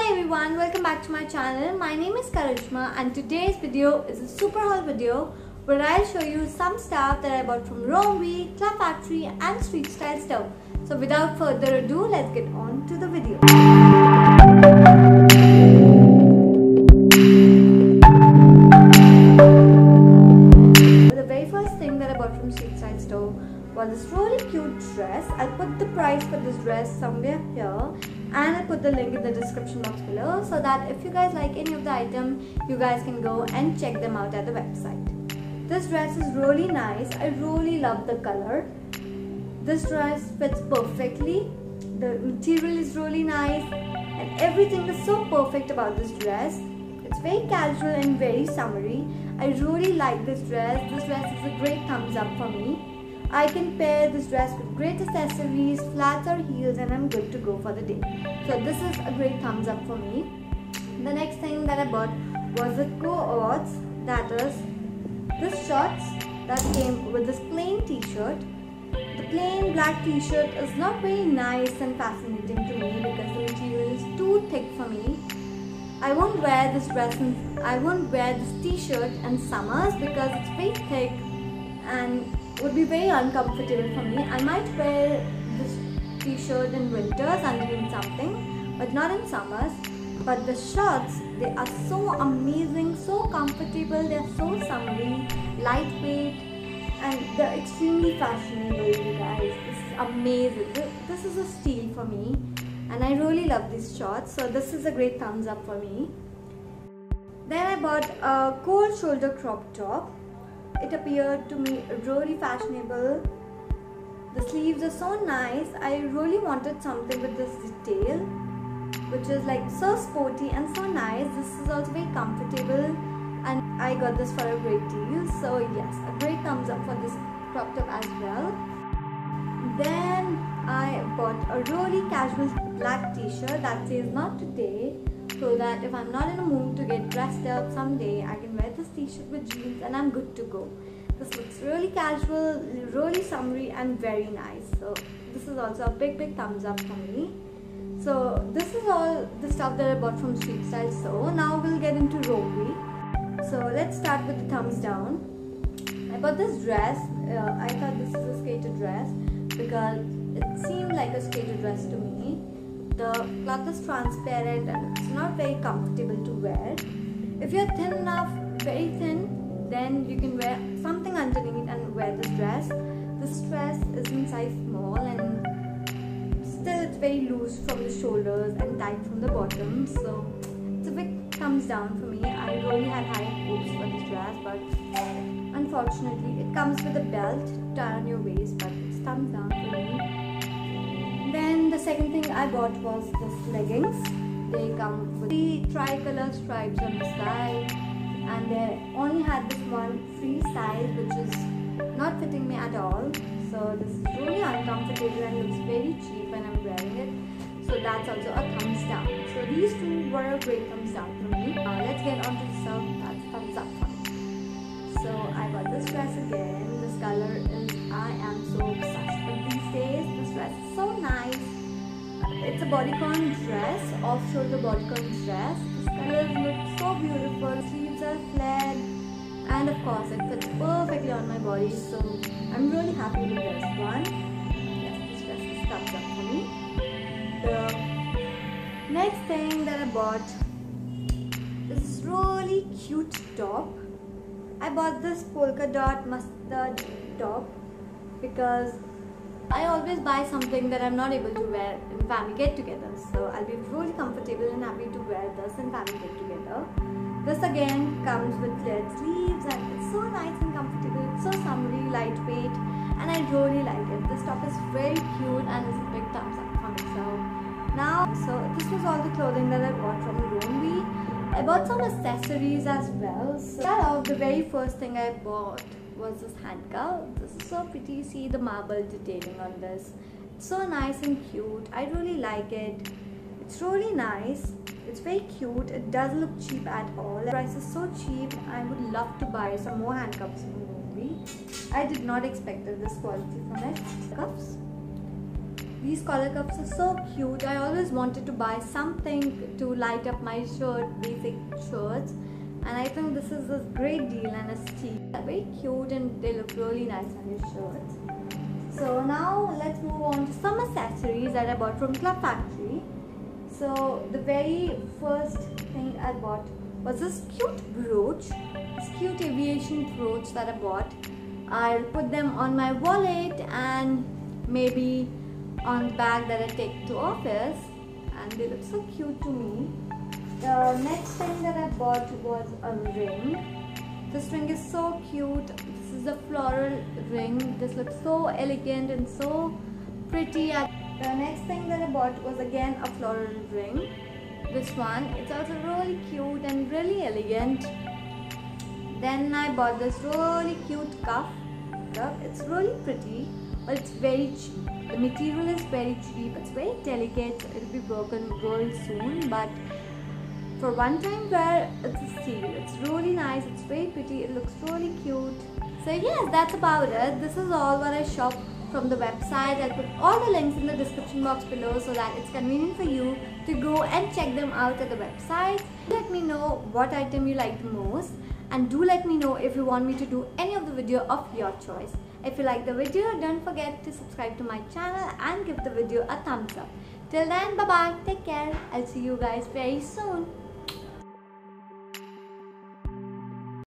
Hi everyone, welcome back to my channel. My name is Karishma and today's video is a super haul video where I'll show you some stuff that I bought from Romwe, Club Factory and Street Style Store. So without further ado, let's get on to the video. The very first thing that I bought from Street Style Store was this really cute dress. I'll put the price for this dress somewhere here and I'll put the link in the description box below so that if you guys like any of the item, you guys can go and check them out at the website. This dress is really nice. I really love the color. This dress fits perfectly. The material is really nice and everything is so perfect about this dress. It's very casual and very summery. I really like this dress. This dress is a great thumbs up for me. I can pair this dress with great accessories, flats or heels, and I'm good to go for the day. So this is a great thumbs up for me. The next thing that I bought was the co-aughts, that is this shorts that came with this plain t-shirt. The plain black t-shirt is not very nice and fascinating to me because the material is too thick for me. I won't wear this t-shirt in summers because it's very thick and would be very uncomfortable for me. I might wear this t-shirt in winters underneath something, but not in summers. But the shorts, they are so amazing, so comfortable, they are so summery, lightweight, and they're extremely fashionable, you guys. This is amazing. This is a steal for me, and I really love these shorts. So this is a great thumbs up for me. Then I bought a cold shoulder crop top. It appeared to me really fashionable. The sleeves are so nice. I really wanted something with this detail, which is like so sporty and so nice. This is also very comfortable and I got this for a great deal. So yes, a great thumbs up for this crop top as well. Then I bought a really casual black t-shirt that says not today, so that if I'm not in a mood to get dressed up someday, I can wear this t-shirt with jeans and I'm good to go. This looks really casual, really summery and very nice. So this is also a big thumbs up for me. So this is all the stuff that I bought from Street Style Store. Now we'll get into Romwe. So let's start with the thumbs down. I bought this dress. I thought this is a skater dress because it seemed like a skater dress to me. The cloth is transparent and it's not very comfortable to wear. If you're thin enough, very thin, then you can wear something underneath and wear this dress. This dress is in size small and still it's very loose from the shoulders and tight from the bottom. So it's a big thumbs down for me. I really had high hopes for this dress, but unfortunately it comes with a belt tied on your waist, but it's thumbs down for me. Then the second thing I bought was this leggings. They come with 3 tricolor stripes on the side and they only had this one free size which is not fitting me at all. So this is really uncomfortable and looks very cheap when I'm wearing it. So that's also a thumbs down. So these two were a great thumbs down for me. Let's get on to the stuff that's thumbs up for me. So I got this dress again. This color is, I am so obsessed with these days. This dress is so nice. It's a bodycon dress, off-shoulder bodycon dress. This color looks so beautiful. Sleeves are flared, and of course it fits perfectly on my body. So I'm really happy with this one. Yes, this dress is thumbs up for me. The next thing that I bought is this really cute top. I bought this polka dot mustard top because I always buy something that I'm not able to wear in family get-togethers. So I'll be really comfortable and happy to wear this in family get-together. This again comes with flared sleeves and it's so nice and comfortable. It's so summery, lightweight, and I really like it. This top is very cute and it's a big thumbs up for me. So this was all the clothing that I bought from Romwe. I bought some accessories as well. So the very first thing I bought was this handcuff. This is so pretty. See the marble detailing on this. It's so nice and cute. I really like it. It's really nice. It's very cute. It doesn't look cheap at all. The price is so cheap. I would love to buy some more handcuffs from Romwe. I did not expect this quality from it. Handcuffs. These collar cuffs are so cute. I always wanted to buy something to light up my basic shirts, and I think this is a great deal and a steal. They're very cute and they look really nice on your shirts. So now let's move on to some accessories that I bought from Club Factory. So the very first thing I bought was this cute brooch, this cute aviation brooch that I bought. I'll put them on my wallet and maybe on the bag that I take to office, and they look so cute to me. The next thing that I bought was a ring. This ring is so cute. This is a floral ring. This looks so elegant and so pretty. The next thing that I bought was again a floral ring. This one, it's also really cute and really elegant. Then I bought this really cute cuff. It's really pretty, but it's very cheap. The material is very cheap. It's very delicate. It'll be broken real soon, but for one time wear, it's a steal. It's really nice. It's very pretty. It looks really cute. So yes, that's about it. This is all what I shopped from the website. I'll put all the links in the description box below so that it's convenient for you to go and check them out at the website. Let me know what item you like the most, and do let me know if you want me to do any of the video of your choice. If you like the video, don't forget to subscribe to my channel and give the video a thumbs up. Till then, bye bye, take care. I'll see you guys very soon.